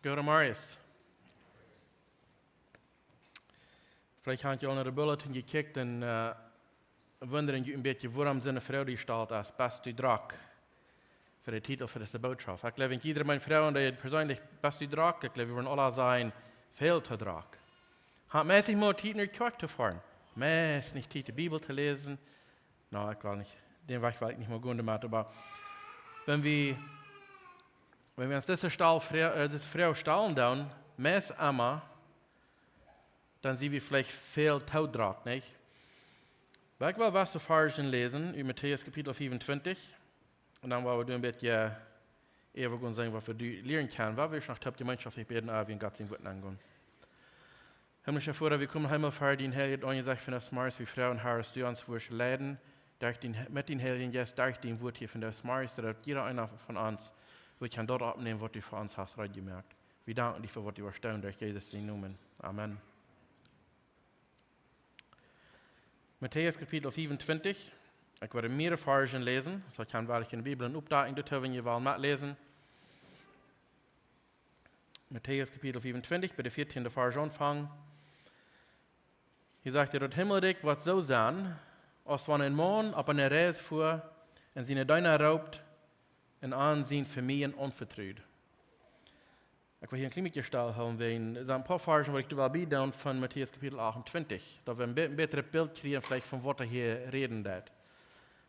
Gute Morgen. Vielleicht habt ihr auch naar de bulletin gekeken en wunderen jullie een beetje waarom zijn vrouw die staat als beste drak voor de titel voor deze boodschap. Ik geloof in iedere mijn vrouw die het persoonlijk beste drak, ik geloof we worden alle zijn veel te drak. Hat mij zich maar tijd naar de kerk te fahren. Mij is niet tijd de Bibel te lezen. Nou, ik wil niet, den Weg will ich nicht mehr gehen damit, aber wenn wir uns diese Frau stellen dann, meist einmal, dann sehen wir vielleicht viel Taudraht, nicht? Aber ich will was zu Versen lesen, in Matthäus Kapitel 25, und dann wollen wir ein bisschen eben sagen, was wir lernen können, was wir schon nach gemeinschaftlich beten, wie in Gott sein Wort angehen. Himmlischer Vater, wir kommen einmal vor den Herrn, und gesagt von das Mars, wie Frau und Herr, dass du uns wirst leiden, mit den Herren, jetzt durch den Wort hier von das Mars, dass jeder einer von uns, wir können dort abnehmen, was du für uns hast, recht gemerkt. Wir danken dir für was du erstaunt durch Jesus in Namen. Amen. Matthäus Kapitel 25. Ich werde mehrere Versen lesen, so ich kann in der Bibel eine Updating dazu, wenn ihr wollt mitlesen. Matthäus Kapitel 25, bei der 14. Vers anfangen. Hier sagt er, das Himmelreich wird so sein, als wenn ein Mann auf einer Reise fuhr und seine Diener raubt und an seine Familien unvertraut. Ich will hier ein kleines Gestalt haben, weil es ein paar Versen, wo ich da bin, von Matthäus Kapitel 28, da wir ein besseres Bild kriegen, vielleicht von was er hier reden wird.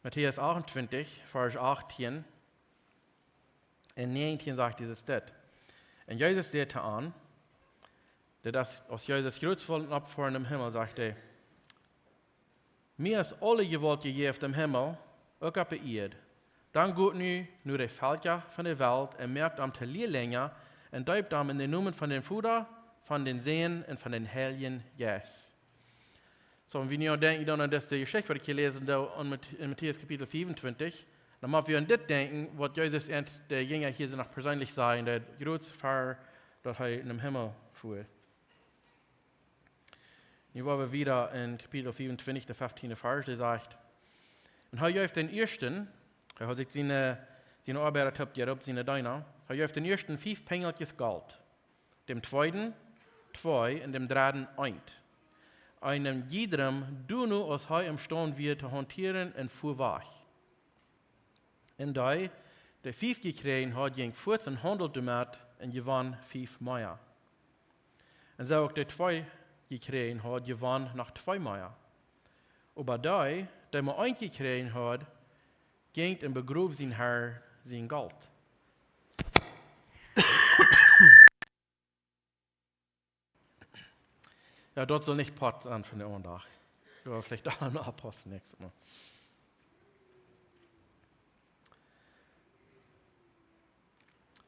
Matthäus 28, Vers 18 und 19 sagt dieses das. Und Jesus sagte an, dass als Jesus großvollen abfahren im Himmel, sagte, mir ist alle Gewalt gegeben auf dem Himmel, auch auf der Erde. Dann geht nu de Völker von der Welt und merkt am Lehrlinge und deupt am in den Namen von den Vater, von den Sehen und von den Heiligen Geist. So, und wenn ihr denkt dann an das Geschichte, was ich hier lese, in Matthäus Kapitel 25, dann müssen wir an das denken, was Jesus und der Jünger hier noch persönlich sagen, der große Fahrer, dort in dem Himmel fuhr. Hier wollen wir wieder in Kapitel 25, der 15. Vers, der sagt, und er auf den ersten, er hat sich seine Arbeiter gehabt, seine Diener, er auf den ersten 5 Pengeltjes Gold, dem zweiten 2 und dem dritten 1. Einem jedem du nur als er imstande wird zu hantieren und vorweg. Und der 5 gekriegt hat, ging fort und handelte damit und gewann 5 Meier. Und so auch der 2 gekriegt hat, gewann nach 2 Meier. Aber der mir 1 gekriegt hat, ging und begrub sein Herr sein Gold. Ja, dort soll nicht Pott sein von der Ohren. Ich will vielleicht auch noch abposten nächstes Mal.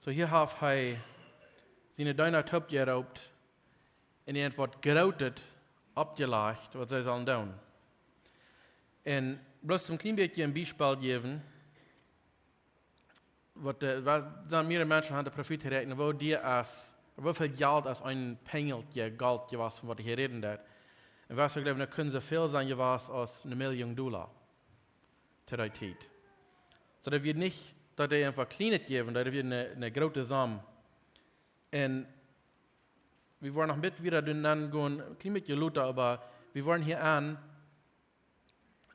So hier hat er seine Diener top geraubt und er wird gerautet, abgelegt, was sie sollen tun. Und bloß zum kleinen bisschen ein Beispiel geben, was mehrere Menschen haben der Prophet gerechnet, wo die als wie viel Geld als ein Pengeltje Geld was von was ich hier reden werde. Und was ich glaube, da können so viel sein was als $1 Million zu der Zeit. So, das wird nicht, dass er einfach kleines geben, das wird eine große Summe. Und wir wollen noch mit wieder dann gehen, ein klein bisschen lauter, aber wir wollen hier an,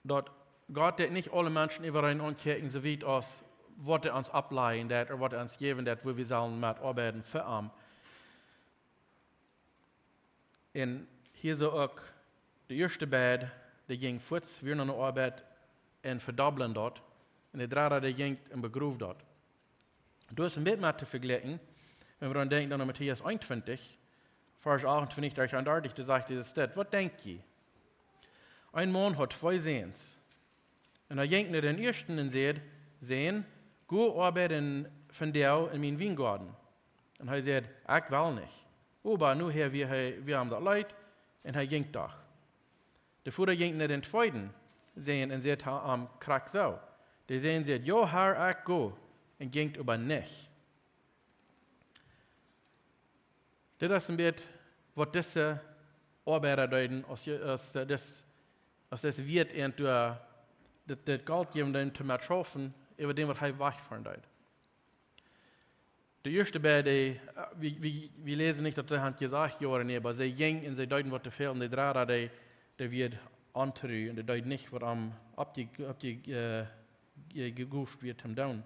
dass Gott nicht alle Menschen überall ankicken, so wie aus, was er uns ableihen wird, oder was er uns geben wird, wo wir sollen mit arbeiten für ihn. Und hier so auch der erste Bad, der ging fort, wir noch eine Arbeit und verdoppeln dort. Und der dritte, der ging und begrub dort. Du hast ein bisschen mehr zu vergleichen, wenn wir dann denken an Matthäus 21, Vers 28, 33, da sagt dieses Stad, was denkt ihr? Ein Mann hat 2 Sehens. Und er ging nach den ersten und sagt, Sehen, go arbeiten von dir in meinen Weingarten. Und er sagt, ich will nicht. Aber nu hier, wir haben das Leid, und er ging doch. Der Vater ging nach den zweiten sehen und sagt am Krack so. Der sehen sagt, ja Herr, ich go, und ging aber nicht. Das ist ein bisschen, was diese Arbeiter deuten, aus das wird und das Geld geben, den zu schaffen, über den, was er wegfahren deut. Der erste beide, wir lesen nicht, dass der hat gesagt, Jahre, aber sie ging und sie deuten, was der fehlt, und die Draht, der wird antrü, und der deut nicht, was am geguft wird, am down.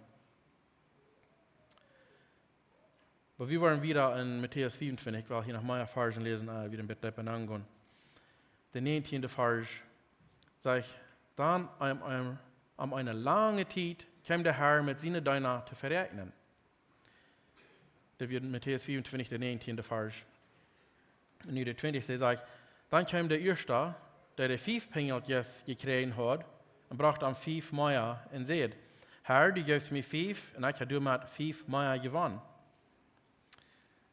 Aber wir wollen wieder in Matthäus 25, weil hier noch mehr Versen lesen, wieder ein bisschen angehen. Der 19. Vers sagt, dann um eine lange Zeit kam der Herr mit seinen Dienern zu verregnen. Das wird in Matthäus 25, der 19. Vers. Und der 20. sagt, dann kam der Erste, der die 5 Pengeltjes gekriegt hat, und brachte am 5 Meier und sagt, Herr, du gibst mir 5, und ich habe mit 5 Meier gewonnen.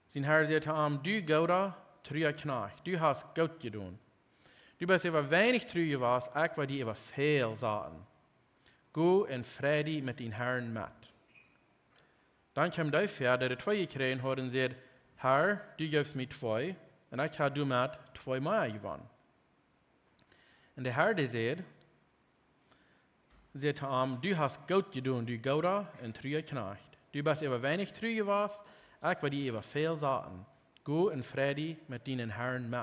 Sein Herr sagte ihm, du guter, treue Knecht, du hast gut getan. Du bist über wenig treu gewesen, ich war dir über viel sagen. Go in Friede mit den Herrn mit. Dann kam der Pferd, der 2 gekriegt hat, und sagte, Herr, du gibst mir 2, und ich habe mit 2 Meier gewonnen. Und der Herr sagte ihm, du hast gut getan, du guter und treue Knecht. Du bist über wenig treu gewesen, ich war dir über viel sagen. Go in Friede mit deinen Herrn mit.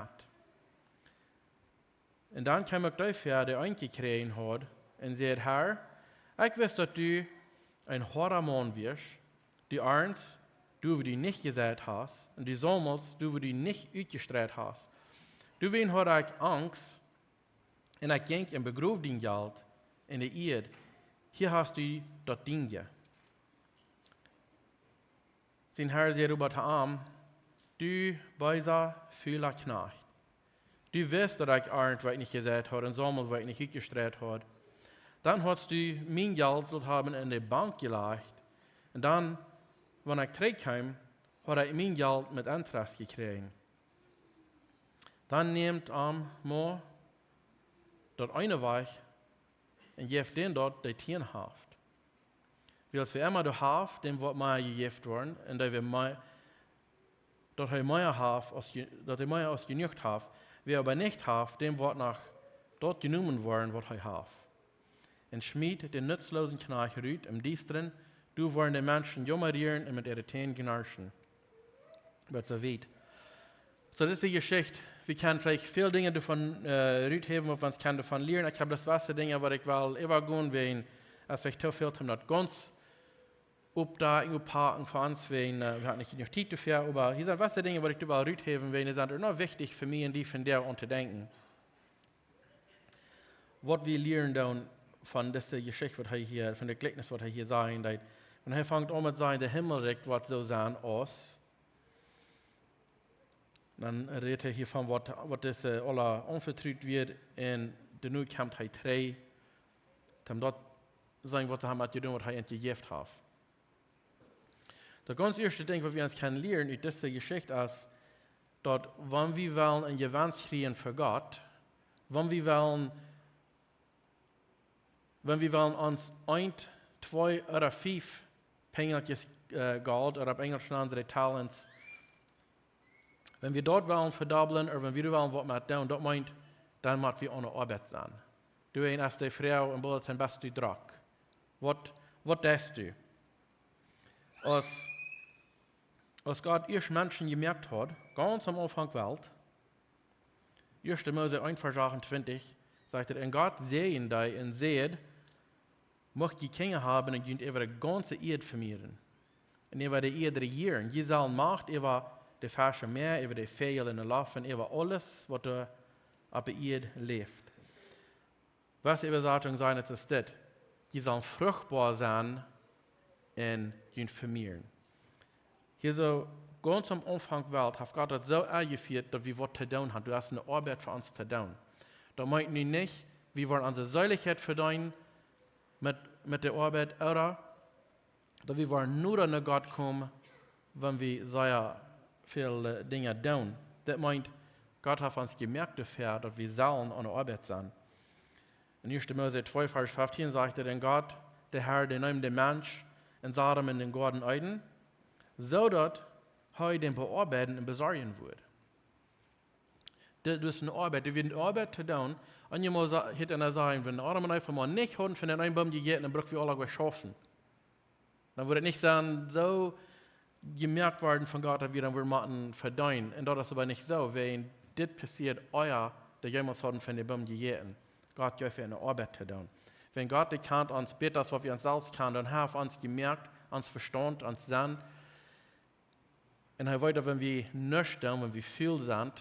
Und dann kam auch der Pferd, der eingekriegt hat, und sagte, Herr, ich weiß, dass du ein harter Mann wirst, du eins, du wo du nicht gesagt hast, und du sommels, du wo du nicht ausgestreut hast. Du wen hat ich Angst, und ich ging und begrub dein Geld in der Erde. Hier hast du das Ding. Sein Herr sagt über den Arm, du böser, fühler Knecht. Du weißt, dass ich Arndt, was ich nicht gesagt habe, und Sommel, was ich nicht ausgestreut habe. Dann hast du mein Geld so haben in die Bank gelegt. Und dann, wenn ich zurückkam, hat ich mein Geld mit Interest gekriegt. Dann nimmt Mo dort eine weg und gibt den dort die Tierhaft. Weil für immer du hast, dem wird mehr gegeben worden, und da wir mehr, dort er mehr hat, dort er mehr als genügt hat. Wer aber nicht hat, dem wird nach dort genommen worden, was er hat. Und schmied den nutzlosen Knecht rüt im Diestren, du wollen die Menschen jummerieren und mit ihren Tänen gnarschen. Was so weit. So, das ist die Geschichte. Wir können vielleicht viele Dinge davon rüt haben, was man kann davon lernen. Ich habe das erste Ding, aber ich will immer gehen, wenn es vielleicht zu viel das ganz updaten, uphaken für uns, wenn wir haben nicht genug Zeit dafür, aber hier sind was Dinge, die ich überall rüt haben, wenn die sind noch wichtig für mich und die von der unterdenken. Was wir lernen dann von dieser Geschichte, was hier, von der Gleichnis, was hier sagen, und er fängt an mit sagen, der Himmel wird so sein aus. Dann redet er hier von, was das alle anvertraut wird, und der Neue kommt er 3, dann dort sagen, was er hat getan, was er entgegeben hat. Das ganz erste Ding, was wir uns lernen in dieser Geschichte, ist, dass, wenn wir wollen ein Gewinn kriegen für Gott, wenn wir wollen uns 1, 2 oder 5 Pengeltjes Geld, oder auf Englisch unsere Talents, wenn wir dort wollen verdoppeln, oder wenn wir wollen was mit tun, das meint, dann müssen wir ohne Arbeit sein. Du als die Frau im Bulletin bist du Druck. Was tust du? Als Gott erst Menschen gemerkt hat, ganz am Anfang der Welt, 1. Mose 1, Vers 28, sagt er, und Gott sehen dich und seht, möcht die Kinder haben und über die ganze Erde vermehren. Und über die Erde regieren. Je soll Macht über die Fische Meer, über die Vögel in der Luft und über alles, was da auf der Erde lebt. Was Übersetzung sein ist das? Die sollen fruchtbar sein und vermehren. Hier so ganz am Anfang der Welt hat Gott das so eingeführt, dass wir was zu tun haben. Du hast eine Arbeit für uns zu tun. Da meint nicht, wir wollen unsere Säuligkeit verdienen mit der Arbeit, oder dass wir wollen nur an Gott kommen, wenn wir sehr viele Dinge tun. Das meint, Gott hat uns gemerkt dafür, dass wir sollen an der Arbeit sein. In 1. Mose 2, Vers 15 sagt er, denn Gott, der Herr, der nahm den Mensch und sah ihm in den Garten Eden, so dass er den bearbeiten und besorgen wird. Das ist eine Arbeit, die wird eine Arbeit zu tun. Und jemand hätte einer sagen, wenn Adam einfach mal nicht haben von den einen Baum gegessen, dann brauchen wir alle was schaffen. Dann würde es nicht sein, so gemerkt worden von Gott, dass wir dann machen verdienen. Und das ist aber nicht so, wenn das passiert, der jemals haben von den Bäumen gegeben. Gott gibt eine Arbeit zu tun. Wenn Gott nicht kann uns beten, was wir uns selbst können, dann haben wir uns gemerkt, uns Verstand, uns Sinn. Und er weiß, wenn wir nicht tun, wenn wir viel sind,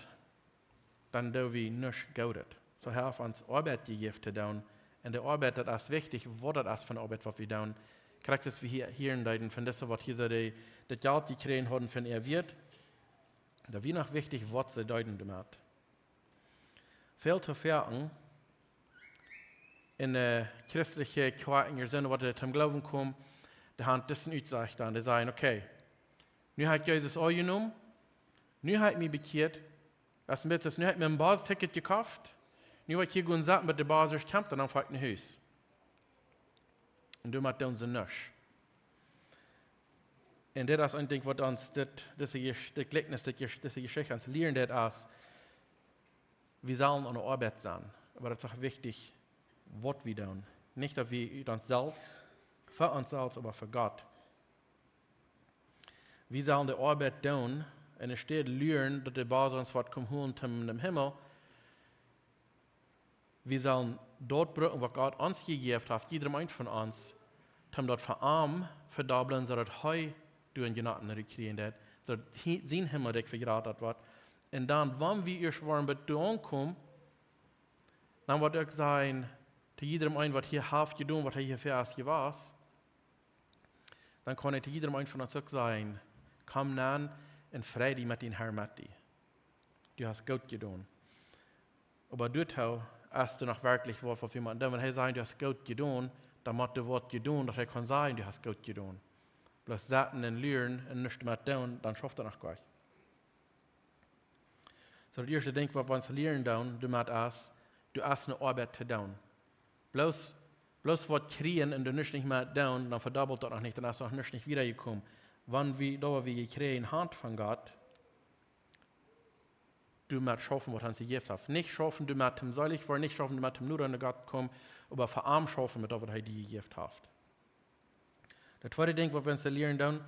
dann tun wir nicht gut. So haben wir uns Arbeit gegeben zu tun. Und die Arbeit, das ist wichtig, was das ist für eine Arbeit, was wir tun. Kriegt es wie hier in Deuten, von das, was hier so das Geld gekriegt haben von wird. Da wie noch wichtig, was sie deuten damit. Viel zu verken, in der christlichen Kirche, in der Sinne, was zum Glauben kommen, die haben das nicht gesagt, die sagen, okay, nu hat Jesus euch genommen, nu hat mich bekehrt, das mit nu hat mir ein Basisticket gekauft, nu hat ich hier gehen satt mit der Basis kämpft, dann fahrt ein Haus. Und du machst uns nicht. Und das ist ein Ding, was uns das Gleichnis, diese Geschichte uns lernen, das ist, wir sollen an der Arbeit sein. Aber das ist auch wichtig, was wir tun. Nicht, dass wir uns selbst, für uns selbst, aber für Gott. Wir sollen die Arbeit tun, und es steht lernen, dass die Basis uns was kommt holen zum Himmel. Wir sollen dort brücken, was Gott uns gegeben hat, jedem einen von uns, um dort verarmen, verdoppeln, so dass er durch den Genaten rekreieren wird, so dass sein Himmel vergratet wird. Und dann, wenn wir ihr schwören, mit du ankommen, dann wird ich sein, zu jedem einen, was hier haft getan, was hier für uns war, dann kann ich zu jedem einen von uns auch sagen, komm dann in Friede mit den Herrn mit dir. Du hast gut getan. Aber dort hast du noch wirklich was für jemanden. Wenn er sagt, du hast gut getan, dann muss du was getan, dass er kann sagen, du hast gut getan. Bloß satten und lernen und nicht mehr tun, dann schafft er noch gleich. So, das erste Ding, was wir uns lernen tun, du hast eine Arbeit zu tun. Bloß was kriegen und du nicht mehr tun, dann verdoppelt das noch nicht, dann hast du auch nicht wiedergekommen. Wenn wir kriegen Hand von Gott, du musst schaffen, was er gegeben hat. Nicht schaffen, du musst ihm seilig werden, nicht schaffen, du musst ihm nur an Gott kommen, aber vor allem schaffen, mit was er dir gegeben hat. Das zweite Ding, was wir uns lernen tun,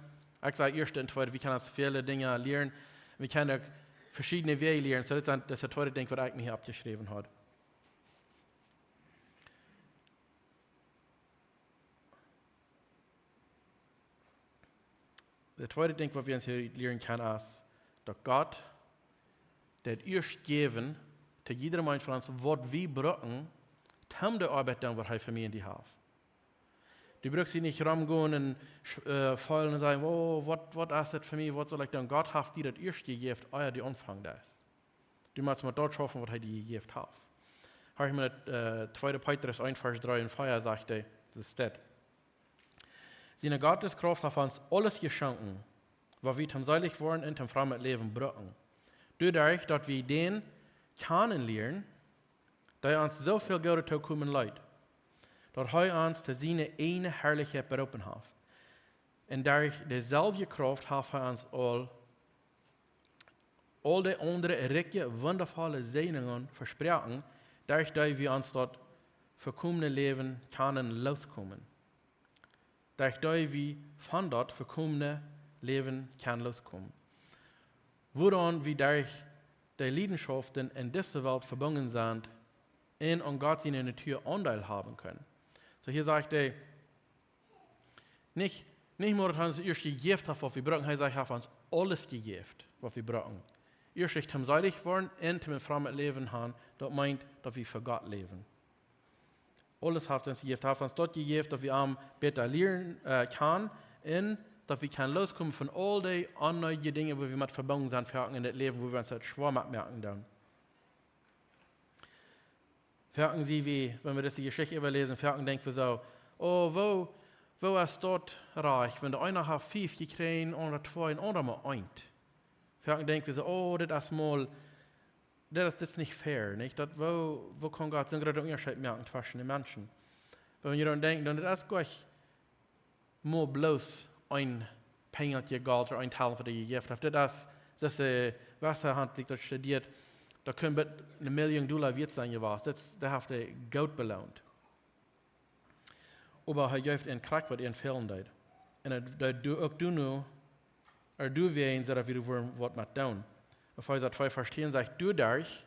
ich sage erst und zweite, wir können uns viele Dinge lernen, wir können verschiedene Wege lernen, so das ist das zweite Ding, was ich mir hier abgeschrieben habe. Das zweite Ding, was wir uns hier lernen können, ist, dass Gott das erst geben, zu jedem Mensch von uns, was wir brauchen, um die Arbeit dann, was er für mich in die hat. Du brauchst nicht rumgehen und fallen und sagen, oh, was ist das für mich, was soll ich tun? Gott hat dir das erst gegeben, euer die Anfang das. Du musst mal dort schaffen, was er dir gegeben hat. Habe ich mir 2. Petrus 1, Vers 3 und 4 sagte, das ist das. Seine Gotteskraft hat uns alles geschenkt, was wir zum seilig worden und zum fremden Leben brauchen. Dadurch, dass wir den kennenlernen, der uns so viel Gute zukommen leid, dass er uns zu seiner eine Herrlichkeit berufen hat. Und durch dieselbe Kraft hat er uns all die anderen ricke, wundervolle Segnungen versprochen, durch die wir uns dort für kommende Leben können loskommen. Durch die wir von dort für kommende Leben können loskommen. Woran wir durch die Leidenschaften in dieser Welt verbunden sind, in an Gott seine Natur Anteil haben können. So hier sagt er, nicht nur, dass er uns erst gegeben hat, was wir brauchen, er sagt, er hat uns alles gegeben, was wir brauchen. Erst sich zum seilig worden und zum fremden Leben haben, das meint, dass wir für Gott leben. Alles hat uns gegeben, hat uns dort gegeben, dass wir am besser lernen können und dass wir loskommen von all den anderen Dingen, wo wir mit verbunden sind, in das Leben, wo wir uns halt schwer merken dann. Merken Sie, wie, wenn wir das die Geschichte überlesen, denken wir so, oh, wo ist dort reich? Wenn der eine hat 5 gekriegt, oder 2, und andere mal 1. Denken wir so, oh, das ist nicht fair, nicht? Wo kann Gott so einen großen Unterschied merken zwischen den Menschen? Wenn wir dann denken, dann ist gleich nur bloß ein Pengeltje Geld oder ein Teil, das ihr gegeben habt. Das ist Wasserhandlich, das studiert, da können wir $1 Million wert sein gewesen. Da habt ihr Geld belohnt. Aber er gibt einen Krieg, was ihr fehlen hat. Und auch du nur du wehen, so dass wir was mit tun. Epheser 2, Vers 10 sagt, dadurch,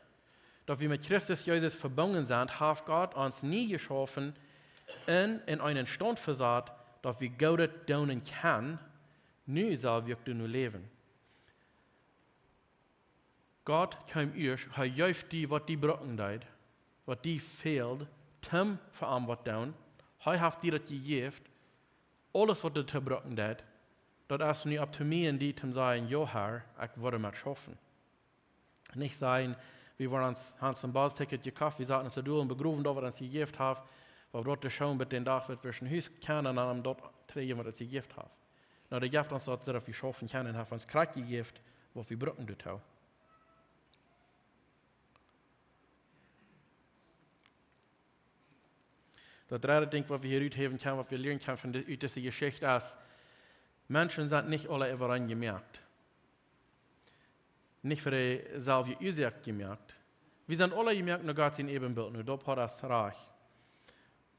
dass wir mit Christus Jesus verbunden sind, hat Gott uns nie geschaffen in einen Stand versaut, dass wir Gott tun können, nu soll wir nur leben. Gott kam euch, er juift die, was die brocken deed, was die fehlt, zum für am was tun. Er hat die das gegeben, alles was die brocken deed, das ist nicht ab zu mir und die zum sagen, ja Herr, ich würde mal schaffen. Nicht sein, wir wollen uns Hans ein Ballticket gekauft, wir sagten uns zu und begrüßen, da wir uns gegeben haben, weil wir dort schauen, mit den Tag wird wir schon Haus kennen und dann dort drehen, was sie gegeben haben. Na, der gibt uns dort, so dass wir schaffen können, und hat uns Kraft gegeben, was wir brocken tun. Das dritte Ding, was wir hier utheben können, was wir lernen können von dieser Geschichte, ist, Menschen sind nicht alle überein gemerkt. Nicht für die selbe Ursache gemerkt. Wir sind alle gemerkt, nur Gott sein Ebenbild, nur dort hat das Reich.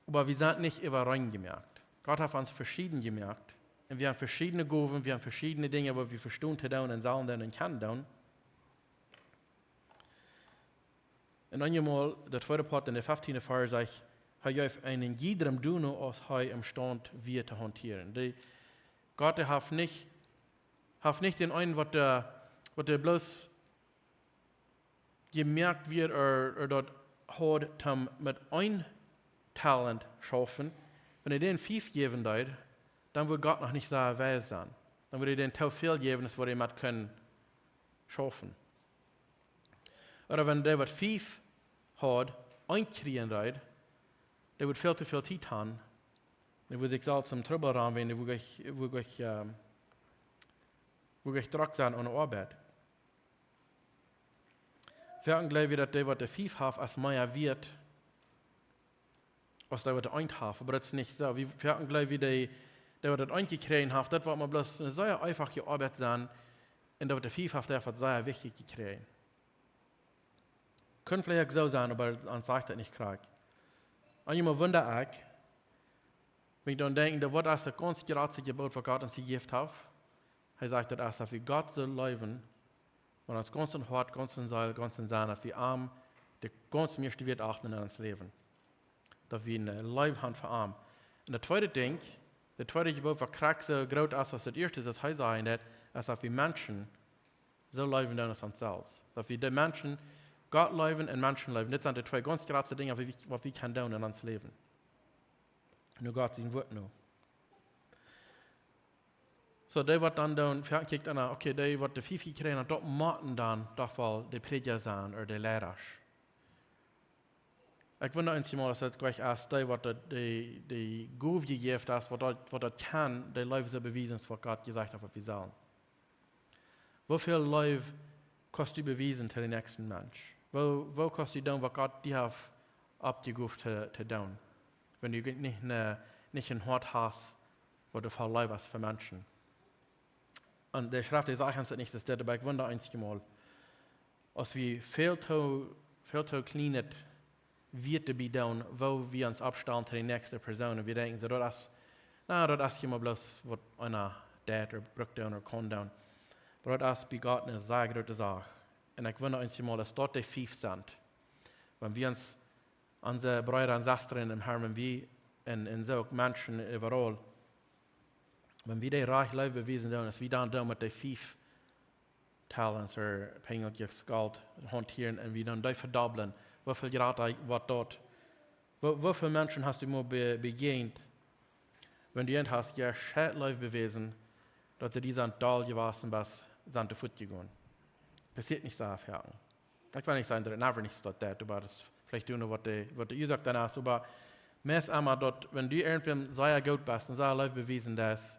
Aber wir sind nicht überein gemerkt. Gott hat uns verschieden gemerkt. Und wir haben verschiedene Gaben, wir haben verschiedene Dinge, wo wir verstehen zu tun und sollen tun und können tun. Und einmal, der zweite Part in der 15. Vers sagt, er hat einen jedem tun, als er imstand wird zu hantieren. Gott hat nicht den einen, was der bloß gemerkt wird, oder dort hat mit ein Talent schaffen. Wenn er den 5 geben würde, dann würde Gott noch nicht so weise sein. Dann würde er den zu viel geben, das würde er mit können schaffen. Oder wenn der, was 5 hat, einkriegen würde, der wird viel zu viel Zeit haben. Der würde sich selbst zum Trouble ranwenden, der würde ich Druck sein an der Arbeit. Wir glauben, dass der, was der 5 hat, als mehr wird, als der, was der 1 hat. Aber das ist nicht so. Wir glauben, der, was der 1 gekriegt hat, das wird mal bloß eine sehr einfache Arbeit sein, und der, was der 5 hat, der wird sehr wichtig gekriegt. Könnte vielleicht so sein, aber uns sagt das nicht krank. Einmal wundere ich, wenn ich dann denke, was ist das ganz gerade Gebot, was Gott uns gegeben hat. Er sagt, das dass wir Gott so leben, und uns ganz in Hort, ganz in Seil, ganz in Sinn, dass wir arm, der ganz meiste wird achten in uns Leben. Dass wir eine Leben haben für arm. Und der zweite Ding, der zweite Gebot, was krank so groß ist, als das erste, das heißt eigentlich, dass wir Menschen so leben als uns selbst. Dass wir die Menschen Gott leben und Menschen leben. Das sind die zwei ganz große Dinge, was wir tun in unserem Leben. Nur Gott sein Wort nur. So, der wird dann kijkt an, okay, der wird die 5 gekriegt und dort müssen dann doch wohl die Prediger sein oder die Lehrer. Ich wundere uns mal, dass das gleich erst der wird die Gabe gegeben ist, was das kann, die Leute so bewiesen, was Gott gesagt hat, was wir sollen. Wie viel Leute kannst du beweisen zu den nächsten Mensch? Wo kannst du tun, was Gott dir hat abgerufen zu tun? Wenn du nicht ein Hort hast, wo du voll Leib hast für Menschen. Und der Schrift, der sagt uns nicht, dass der dabei wundert einzig mal, als wir viel zu klein wird dabei tun, wo wir uns abstellen zu den nächsten Personen. Und wir denken, so, das ist immer bloß, was einer tät oder braucht oder kann tun. Aber das ist bei Gott eine sehr große Sache. Und ich wundere uns mal, dass dort die 5 sind. Wenn wir uns unsere Brüder und Schwestern im Herrn, wie in so Menschen überall, wenn wir die reich Leben beweisen, dass wir dann mit den 5 Talents oder pengeltjes Geld hantieren und wir dann die verdoppeln, wie viel Grad was dort, wie viele Menschen hast du mal begegnet, wenn du hast, ja, Leben bewiesen, dass du diese Tal gewesen bist, sind zu Fuß gegangen. Passiert nicht so aufhören. Ich will nicht sagen, dass es never nicht so ist, aber das vielleicht tun, was du sagst dann ist, aber meist einmal dort, wenn du irgendwie sehr gut bist und sehr Leben bewiesen hast,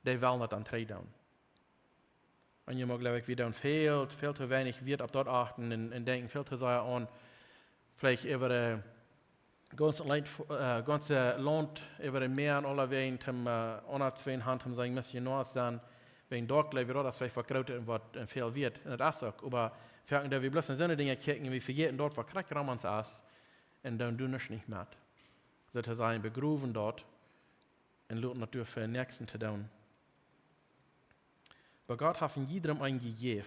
die wollen nicht an Träden. Und ich glaube, wir dann viel zu wenig wird auf dort achten und denken viel zu sehr an, vielleicht über das ganze Land, über den Meer und alle Wegen, ohne zwei Hand, sagen, Missionar sein, wegen dort, glaube ich, das vielleicht vergrößert und was viel wird. Und das ist auch, aber wir bloß in so eine Dinge kicken, wir vergessen dort, was kriegt Ramans ist, und dann tun wir es nicht mehr. Sozusagen begrüßen dort und lassen natürlich für den Nächsten zu tun. Aber Gott hat jedem eingegeben,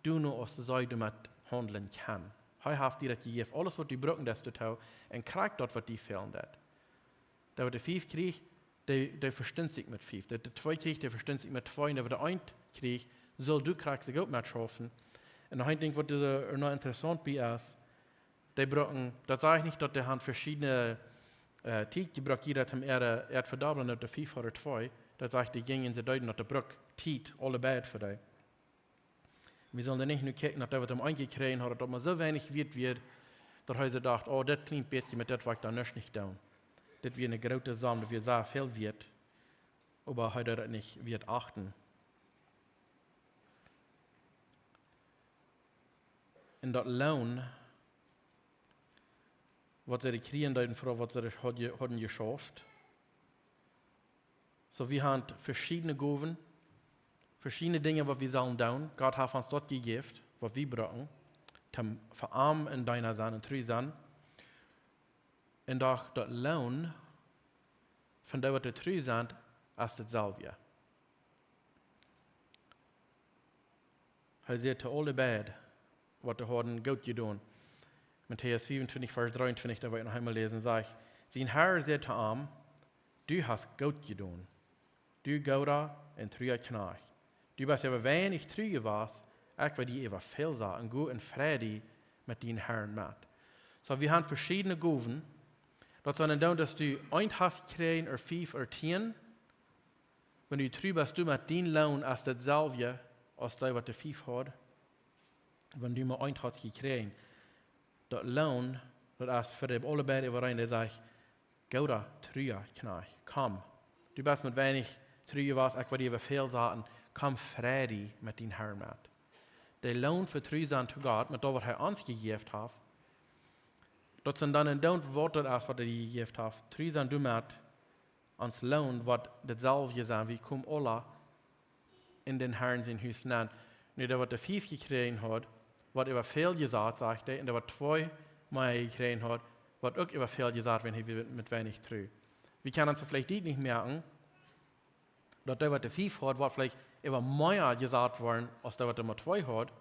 du nur aus der du mit handeln kann. Er hat dir das gegeben, alles was du brauchen, das du tun, und kriegt dort, was die fehlen. Da wird der 5 kriegt, der versteht sich mit 5. Der 2 kriegt, der versteht sich mit 2. Und der wird der 1 kriegt, soll du kriegst sich auch mit schaffen. Und ein Ding, was noch interessant ist, die brauchen, das sage ich nicht, dass die haben verschiedene Tieg, die braucht jeder zum verdoppeln, auf der 5 oder 2. Das sage ich, die gingen sie deuten, dass der Brück Tiet, alle Bad für die. Wir sollen nicht nur gucken, dass er eingekriegt hat, dass man so wenig wird, dass er sagt, oh, das klingt besser, mit das war ich da nicht tun. Das wird eine große Sache, das wird sehr viel wird, aber heute das nicht wird achten. Und das Lohn, was sie kriegen, deuten Frau, was sie haben geschafft. So, wir haben verschiedene Gaben, verschiedene Dinge, was wir sollen tun. Gott hat uns dort gegeben, was wir brauchen, zum Verarmen in deiner Sein und drei Sein. Und auch das Lohn von dem, was die drei sind, ist dasselbe. Er sagt, alle Bad, was die haben gut getan. Matthäus 25, Vers 23, da wollte ich noch einmal lesen, sagt, sein Herr sagt zu ihm, du hast gut getan. Du Gouda und treuer Knecht. Du bist aber wenig treu warst, ich werde dir aber viel sagen und gut in Friede mit den Herrn mit. So, wir haben verschiedene Gaben. Das sondern dann, dass du ein hast kriegen oder 5 oder 10. Wenn du treu bist, du mit den Lohn als dasselbe, als das, was der 5 hat. Wenn du mal ein hast gekriegt, das Lohn, das ist für die alle beide überein, der sagt, Gouda, treuer Knecht, komm. Du bist mit wenig treu was, ich werde dir viel sagen, komm Friede mit den Herrn mit. Der Lohn für treu sein zu Gott, mit dem, was er uns gegeben hat, das sind dann ein Worte, was er gegeben hat. Treu sein du mit uns Lohn, was dasselbe sein, wie kommen alle in den Herrn sein Haus nennen. Nur der, was der 5 gekriegt hat, was über viel gesagt, sagt er, und der, was 2 Mal gekriegt hat, was auch über viel gesagt, wenn er mit wenig treu. Wir können uns vielleicht nicht merken, dass der, was der 5 hat, was vielleicht über mehr gesagt worden, als der, was der 2 hat.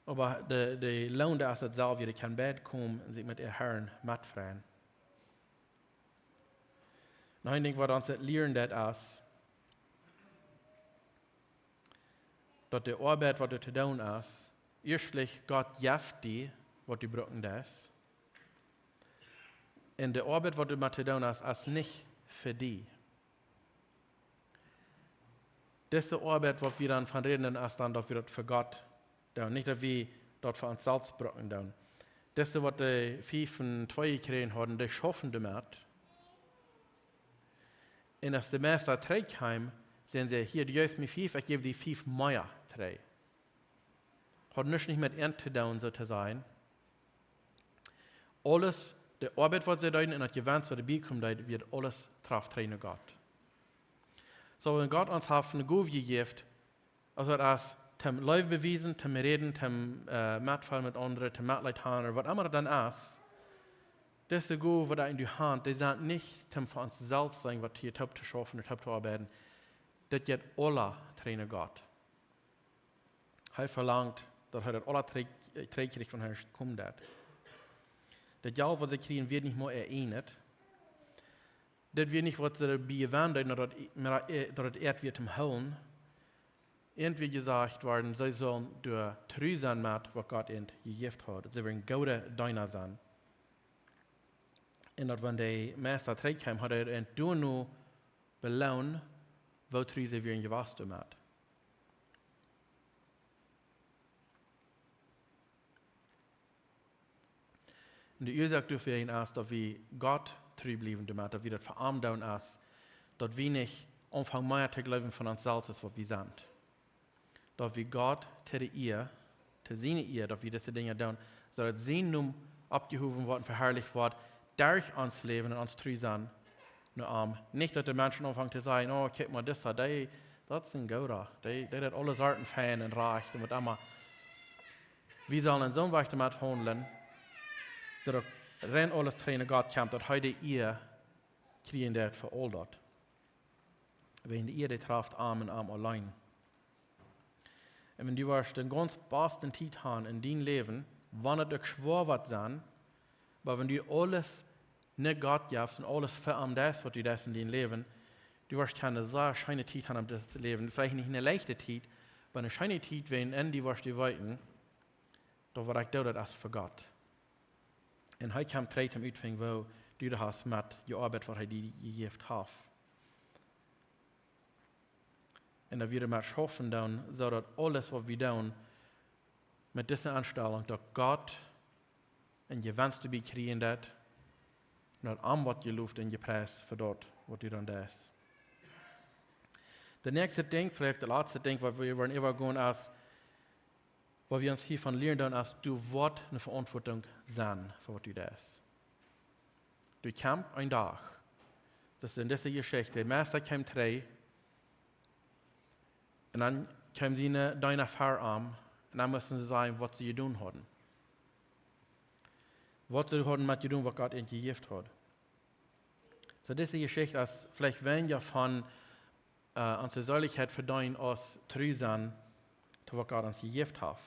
Aber der Lohn, der ist dasselbe, der kann bald kommen und sich mit dem Herrn mitfreien. Noch ein Ding, was uns lernen, das ist, dass die Arbeit, was du zu tun ist, erstlich Gott gibt dir, was du brauchen das. Und die Arbeit, was du mit zu tun hast, ist nicht für dich. Diese Arbeit, was wir dann von reden, ist dann, dass wir das für Gott tun. Nicht, dass wir dort für uns selbst brauchen tun. Das, was die 5 und 2 gekriegt haben, die schaffen damit. Und als die Meister 3 kam, sehen sie, hier, du gibst mir 5, ich gebe dir 5 mehr 3. Hat nicht mit Ernte tun, so zu sein. Alles, die Arbeit, was sie tun, und das Gewinn, was dabei kommt, wird alles drauf trainieren Gott. So, wenn Gott uns eine Gabe gegeben, also das zum Leben bewiesen, zum Reden, zum Mitfallen mit anderen, zum Mitleid haben, oder was immer dann ist, diese Gabe, die in die Hand, die sind nicht zum für uns selbst sein, was hier zu schaffen oder zu arbeiten. Das geht alle trainieren Gott. Er verlangt, dass er das alle trägt von Herrn kommt. Das Geld, was sie kriegen, wird nicht mehr erinnert. Das wird nicht, was sie bewenden, dass das Erd wird im Höhlen. Irgendwie gesagt worden, sie sollen durch treu sein mit, was Gott ihnen gegeben hat. Sie werden gute Diener sein. Und wenn der Meister zurückkam, hat er ihnen nur belohnt, wo treu sie werden gewasst mit. Und die Ursache dafür ist, dass wir Gott treu bleiben damit, dass wir das verarmt ist, dass wir nicht anfangen mehr zu glauben von uns selbst, als was wir sind. Dass wir Gott zu seiner Ehe, dass wir diese Dinge tun, so dass sein Name abgehoben wird und verherrlicht wird, durch uns Leben und uns treu sein. Nicht, dass die Menschen anfangen zu sagen, oh, guck mal, das sind Gouda, die hat alle Sorten fein und reich, und immer. Wir sollen in so einem Weg damit handeln, so dass rein alles trainen Gott kommt, dass heute ihr kriegen das für all das. Wenn die Ehe trifft, arm in arm allein. Und wenn du warst den ganz besten Zeit haben in dein Leben, wann es auch schwer wird sein, aber wenn du alles nicht Gott gibst und alles veränderst, was du das in dein Leben, du wirst keine sehr schöne Zeit haben in das Leben. Vielleicht nicht eine leichte Zeit, aber eine schöne Zeit, wenn Ende wirst du weiten, da war ich da das für Gott. Und heute kam drei zum Utfang, wo du das hast mit der Arbeit, was dir gegeben hat. Und da wir mal schaffen, dann, so dass alles, was wir tun, mit dieser Anstellung, dass Gott in je wens te bekriegen dat, naar aan wat je loeft en je prijs voor dat, wat je dan doet. De nächste ding, vielleicht der letzte ding, was wir wollen immer gehen, als, was wir uns hiervon lernen, als du wird eine Verantwortung sein, für was du tust. Du kämpfst ein Tag. Das ist in dieser Geschichte. Der Meister kam drei, und dann kam sie deine Feierabend, und dann mussten sie sagen, was sie tun hatten. Was sie hatten mit tun, was Gott ihnen gegeben hat. So diese Geschichte, als vielleicht weniger von unsere Säuligkeit verdienen, als treu sein, zu was Gott uns gegeben hat.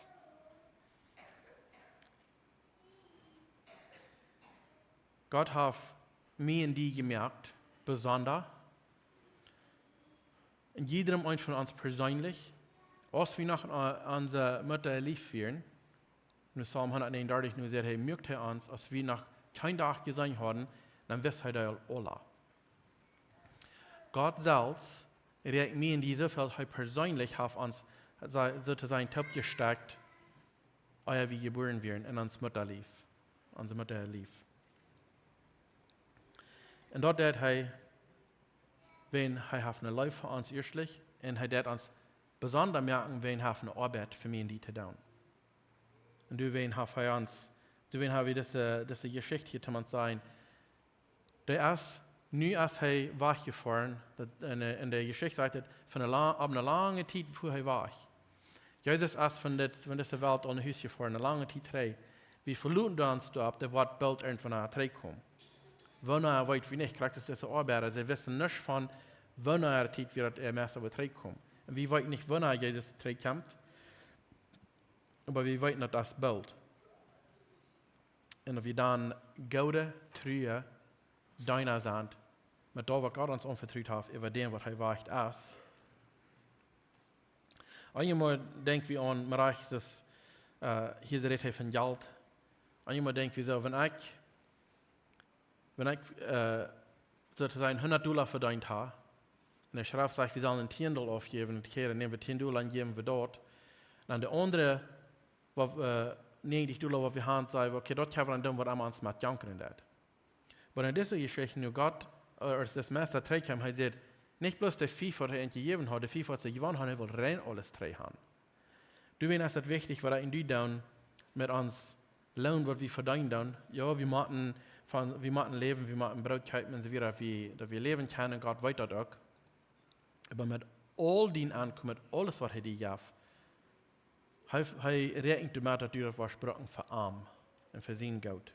Gott hat mir und die gemerkt, besonders, in jedem einen von uns persönlich, als wir noch unsere Mutter lieb führen, in Psalm 139 nur sagt, hey, mögt er uns, als wir noch keinen Tag gesehen haben, dann wisst er Allah. Gott selbst regt mir in diese Feld persönlich auf uns sozusagen top gesteckt, ehe wir geboren werden in uns Mutter lief, unsere Mutter lief. Und dort hat er, wenn er eine Life für uns erstlich, und er hat uns besonders merken, wenn er eine Arbeit für mich in die zu tun. Und du wen haben uns, du wen haben wir diese Geschichte hier zu sein. Der ist, nu ist er weggefahren, in der Geschichte sagt er, ab einer langen Zeit, bevor er war. Jesus ist von dieser Welt an Haus gefahren, eine lange Zeit drei. Wir verluten uns dort, der wird bald irgendwann nach drei kommen. Wenn er weiß wie nicht, kriegt es diese Arbeiter, sie wissen nicht von, wann er Zeit wird, er Meister wird drei kommen. Und wir wissen nicht, wann er Jesus drei kommt. Aber wir wissen, dass das bald. Und wir dann gute, treue Diener sind, mit dem, was Gott uns anvertraut hat, über dem, was er wacht ist. Einmal denken wir an, dass hier redet er von Geld. Einmal denken wir so, wenn ich sozusagen $100 verdient habe, und der Schrift sagt, wir sollen $10 aufgeben, und kehren nehmen wir $10 und geben wir dort. Und dann der andere, $90, was wir haben, sagen, okay, dort können wir dann tun, was wir uns mit jankern. Aber in dieser Geschichte, nur Gott, als das Meister drei kam, er sagt, nicht bloß der Vieh, was er ihnen gegeben hat, der Vieh, was er gewonnen hat, er will rein alles drei haben. Du weißt, es ist wichtig, was er in die tun, mit uns lohn, was wir verdienen tun. Ja, wir machen leben, wir machen Brot kaufen und so weiter, dass wir leben können, Gott weiter auch. Aber mit all den Ankommen, mit alles, was er dir gab, er rechnet damit, dass du das versprochen für arm und für sein Geld.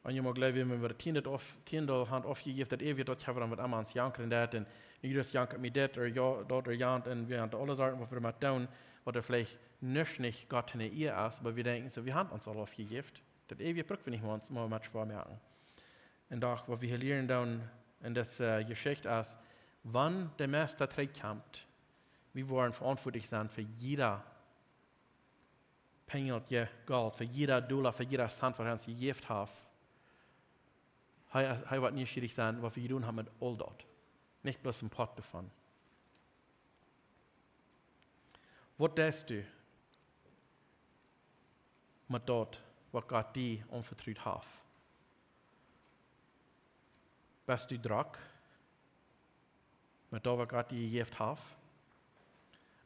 Und ich mag gleich, wenn wir $10 Hand aufgegeben, dass wir dort haben mit Amans jankern und jedes jankert mit das oder ja, dort oder ja, und wir haben alle Sachen, was wir mit tun, was vielleicht nicht Gott in der Ehe ist, aber wir denken so, wir haben uns alle aufgegeben. Das ewige Brück, wenn ich uns mal schwer merken. Und doch, was wir hier lernen dann in dieser Geschichte ist, wann der Meister kommt, wir wollen verantwortlich sein für jeder Pengel, Geld, für jeder Dollar, für jeder Cent, was er uns gegeben hat. Er wird nicht schwierig sein, was wir tun haben mit all dort. Nicht bloß ein Part davon. Was tust du mit dort, was Gott dir anvertraut hat? Bist du Druck mit dem, was Gott dir gegeben hat?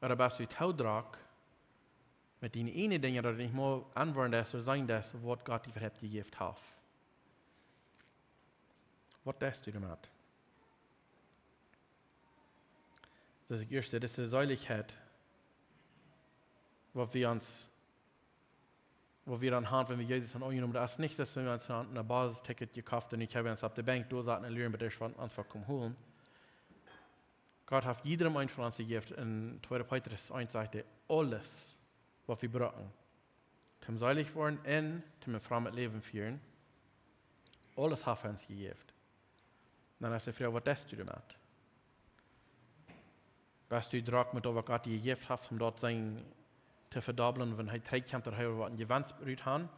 Oder bist du Druck mit den einen Dingen, die nicht mal anwenden oder sein, was Gott dir gegeben hat? Was tust du damit? Das ist das Erste, das ist die Säuligkeit, was wir dann haben, wenn wir Jesus annehmen. Das ist nicht, dass wir uns ein Basisticket gekauft und ich habe uns auf der Bank durchsagen und lernen, aber der uns kommen holen. Gott hat jedem ein von uns gegeben. In 2. Petrus 1 sagt er, alles, was wir brauchen, zum seilig worden und zum ein frommes Leben führen, alles hat er uns gegeben. Dann ist die Frage, was tust du damit? Bist du drauf mit, was Gott dir gegeben hat, um dort sein zu verdoppeln, wenn er trägt, oder er was ein Gewinnbrüt hat?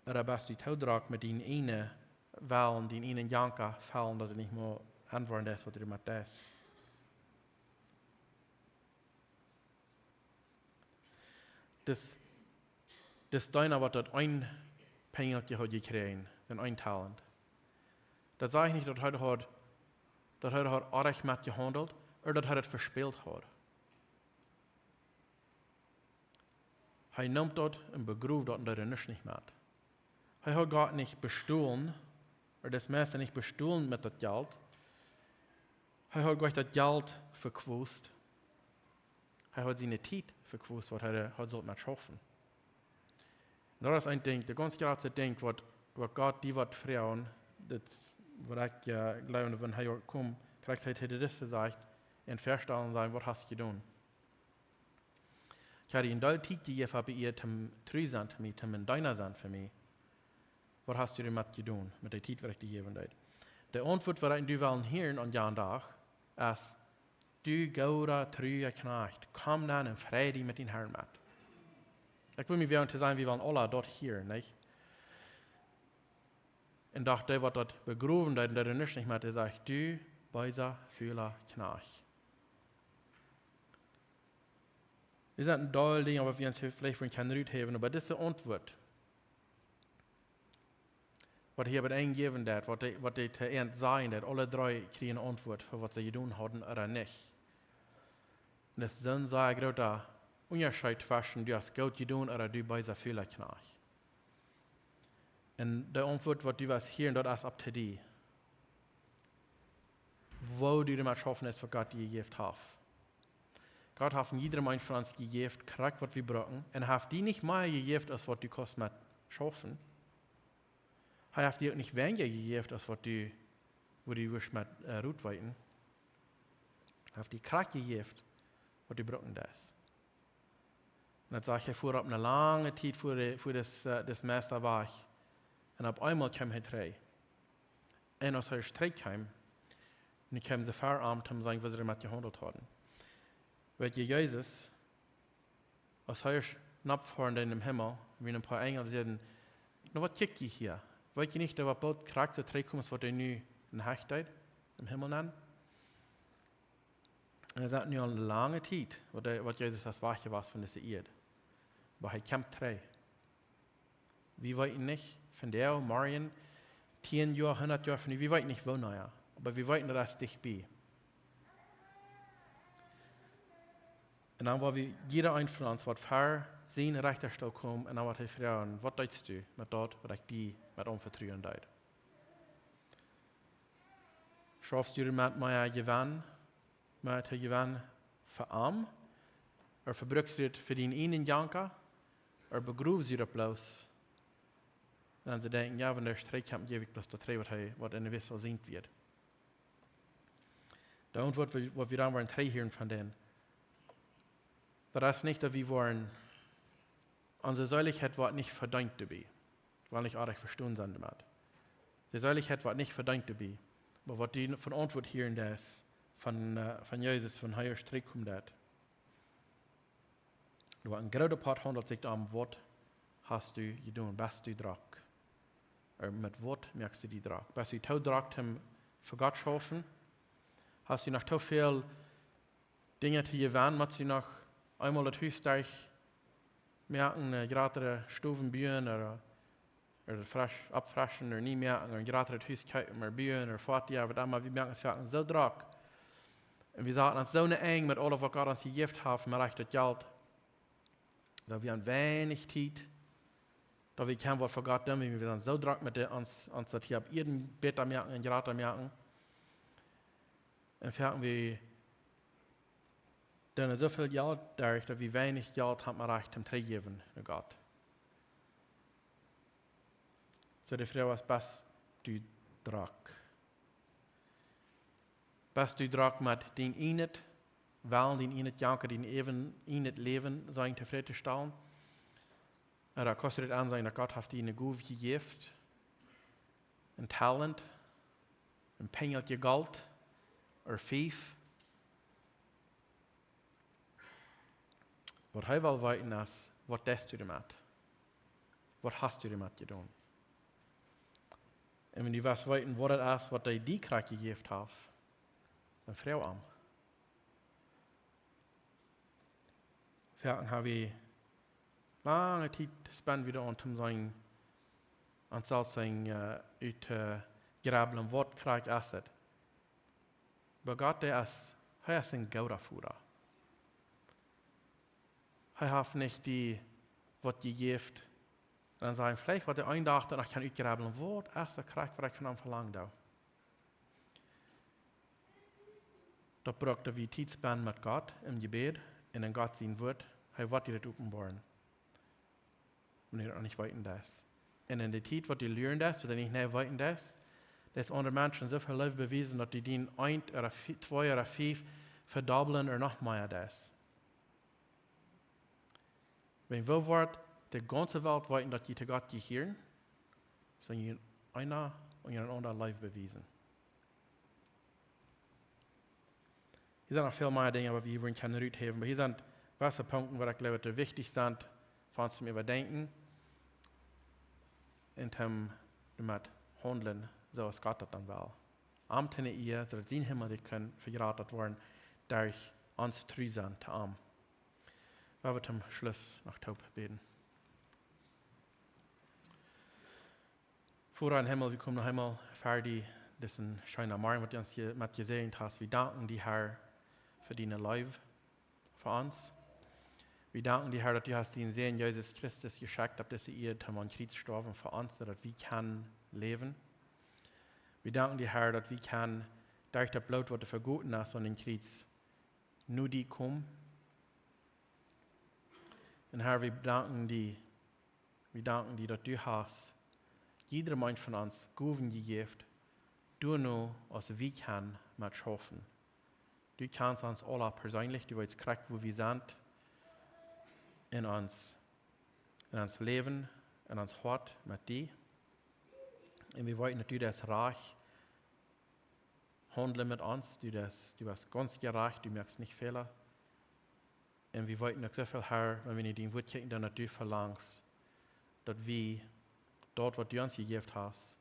Oder bist du drauf mit den einen Wahlen, den einen Janka fallen, dass er nicht mehr antworten ist, was er damit ist? Das deiner, was dort ein Pengeltje hat gekriegt, ein Talent. Das sage ich nicht, dass er hat arg mit gehandelt, oder dass er es verspielt hat. Er nimmt dort und begruft dort, und er nicht mit. Er hat Gott nicht bestohlen, oder das meiste nicht bestohlen mit das Geld. Er hat Gott das Geld verkwust. Er hat seine Zeit verkwust, was er hat mit schaffen. Und das ist ein Ding, der ganz große Ding, was Gott die wird fragen, das, was ich glaube, wenn er kommt, kriegt er das gesagt, und verstanden sein, was hast du getan? Ich hatte ihn doll Zeit gegeben, aber ihr zum Trüsand für mich, zum deiner Sand für mich. Was hast du damit getan, mit der Zeit, was ich dir gegeben habe? Die Antwort, was du wollen hören an jeden Tag, ist, du gauder, trüger Knecht, komm dann in Friede mit den Herrn mit. Ich will mir werden zu sein, wir wollen alle dort hier, nicht? Und doch der, was dort begraben, der nicht mehr, der sagt, du, weiser, fühler Knecht. Das sind ein tolle Dinge, aber wir uns vielleicht von keinen Rüt haben, aber das ist die Antwort. Was hier wird eingegeben, was die zu Ende sagen, alle drei kriegen eine Antwort für was sie getan haben oder nicht. Und das sind so ein großer Unterschied zwischen du hast Gott getan oder du weiser, fühler Knecht. Und die Antwort, was du was hier, das ist ab zu dir. Wo du damit schaffen ist, was Gott dir gegeben hat. Gott hat jedem ein von uns gegeben, kriegt, was wir brauchen, und hat die nicht mehr gegeben, als was du kannst mit schaffen. Er hat dir nicht weniger gegeben, als was du, wo du wirst mit Rutweiten. Er hat die Kraft gegeben, was du brauchen das. Und das sage ich vor eine lange Zeit, vor das Meister war ich. Und auf einmal kam er drei. Und als er Streik kam, und ich kam sie verarmt, um zu sagen, was sie damit gehandelt haben. Weil Jesus, als er abfahren in dem Himmel, wie ein paar Engel sagen, na was kickt ihr hier? Wollt ihr nicht, dass bald Charakter kommt, was ihr nu in Hechtheit im Himmel nennen? Und er sagt, nur eine lange Zeit, was Jesus das Wache war von dieser Erde. Aber er kämpft drei. Wir wollten nicht, von der Marien, 10 Jahre, 100 Jahre, wir wollten nicht wo naja, aber wir wollten, dass dich bei. Und dann war wir, jeder ein von uns, was für seine Richterstelle kommt, und dann wird er fragen, was denkst du mit dort, was ich die mit anvertrauen deut? Schaffst du mit meiner Gewinn, mit der Gewinn für arm? Oder verbrückst du das für den einen Janker? Oder begrüßt du das bloß? Und dann sie denken, ja, wenn der Streik kommt, gebe ich bloß das drei, was in der Wissel singt wird. Die Antwort, was wir dann wollen, drei hören von denen. Das ist nicht, dass wir wollen, unsere Säuligkeit wird nicht verdient dabei, weil nicht arg verstehen sind damit. Die Säuligkeit wird nicht verdient dabei, aber was die von Antwort hören, das von Jesus, von Heier Strick kommt das. Nur ein großer Part handelt sich um, was hast du getan, bist du dran? Oder mit was merkst du die dran? Bist du zu dran, für Gott schaffen? Hast du noch zu viel Dinge zu gewinnen, was du noch einmal das Haus durch merken, gerade Stufen oder frisch abfrischen oder nie merken, oder gerade das Haus kaufen oder bauen oder fortgehen, aber dann mal, wir merken, es wird so drauf. Und wir sagen, es ist so eng mit allem, was Gott uns gegeben hat, mit recht das Geld, dass wir ein wenig Zeit, dass wir kein Wort von Gott tun, wir sind so drauf mit uns das hier ab jeden Beter merken und gerade merken. Und merken wir, dann so viel Geld dadurch, dass wir wenig Geld haben erreicht, zum Trägeben für Gott. So die Frage ist, bist du dran? best du drak met den inet, wel den inet janker, den even inet leven zijn tevreden te stellen. En dat kost het aan zijn dat God heeft die een goef gegeven, een talent, een pengeltje geld, of vijf. Wat hij wil weten is, wat deed u ermee? Wat hast u ermee gedaan? En wanneer je weten wat het is, wat hij die kracht gegeven heeft, dan vrouw aan. Verder hebben we lange tijd spend wieder om zijn zal zijn uit grabbelen wat kracht is het. Maar God hij is een goudafurer. Hij heeft niet die wat je geeft. En dan zijn vielleicht wat hij eindacht en ik kan uitgrabbelen wat is de kracht wat ik van hem verlang. Dat braucht dat we tijd spenden met God im gebed en in God zijn woord. Hij wordt je het openbaren. Wanneer er niet weten is. En in de tijd wat je leert is, wat je niet weten is, dat is onder mensen zoveel lief bewezen dat die 1 of 2 of 5 verdobbelen er nog meer is. Wenn wir wordt de ganze Welt weten dat je te God gehören, so je einer und je een ander lief bewezen. Hier zijn nog veel meer dingen waar we hierin kunnen uitgeven, maar hier zijn welke Punkte, waar ik glaube, dat wichtig zijn, voor ons te überdenken en te met handelen zoals God dat dan wil. Am ten ihr, zodat zijn Himmel die kan vergratet worden, durch ons treu zijn te am. Waar we zum Schluss noch taub beten. Vater in Himmel, wir kommen noch einmal fertig, diesen schönen Morgen, was du uns hier mit gesehen hast. Wir danken dir, Herr, für deine Liebe, für uns. Wir danken dir, Herr, dass du hast den Sohn Jesus Christus geschickt, dass diese Erde am Kreuz gestorben für uns, dass wir können leben. Wir danken dir, Herr, dass wir können durch das Blut, was du vergoten hast an den Kreuz, nur die kommen. Und Herr, wir danken dir, dass du hast jeder Mensch von uns Gaben gegeben, du nur, als wir können, mit schaffen. Du kannst uns alle persönlich, du weißt korrekt, wo wir sind, in uns Leben, in uns Hort mit dir. Und wir wollen, dass du das reich handeln mit uns, du bist ganz gerecht, du merkst nicht Fehler. Und wir wollten auch so viel, Herr, wenn wir nicht den Wort checken, dass du verlangst, dass wir dort, was du uns gegeben hast,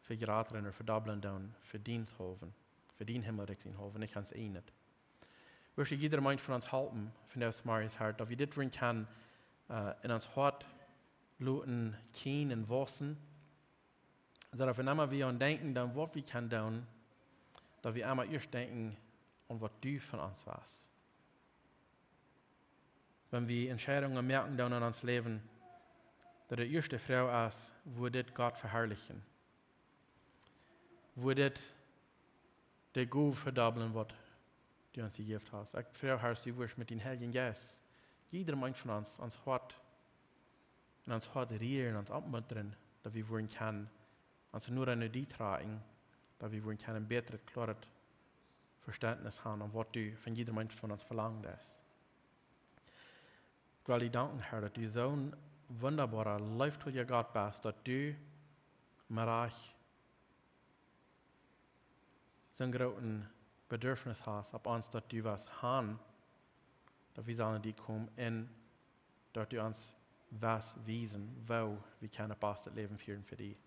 vergraten und verdoppeln dann, für dienst haben, für den Himmelreich sein haben, nicht ans eine. Wirst du jeder Mensch von uns halten, von das Marius Hart, dass wir das drin können, in uns Hort luten, kien und wassen, sondern wenn immer wir an denken, dann was wir können tun, dass wir einmal erst denken, an was du von uns warst. Wenn wir Entscheidungen merken dann in uns Leben, dass die erste Frau ist, wo das Gott verherrlichen. Wo das der Gott verdoppeln wird, die uns gegeben hast. Ich frage, Herr, du wirst mit den Heiligen Geist, jeder Mensch von uns Hort rieren, uns abmuntern, dass wir wollen können, uns nur eine die tragen, dass wir wollen können ein besseres, klares Verständnis haben, was du von jedem Mensch von uns verlangst. Ich will dir danken, Herr, dass du so ein wunderbarer, lieftuiger Gott bist, dass du mir so ein großes Bedürfnis hast, ab uns, dass du was haben, dass wir sollen die kommen und dass du uns was wiesen, wo wir können ein bestes Leben führen für dich.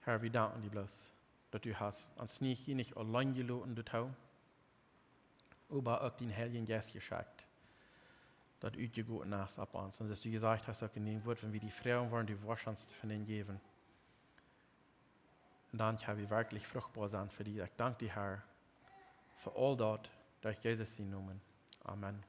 Herr, wir danken dir bloß, dass du hast uns nicht allein gelassen, du Tau, aber auch den Heiligen Geist geschickt, dass du gegoten hast ab uns. Und dass du gesagt hast, auch in dem Wort, wenn wir die Frauen wollen, die Wahrscheinlich von ihnen geben. Und dann können wir wirklich fruchtbar sein für dich. Ich danke dir, Herr, für all das, durch Jesus in Namen. Amen.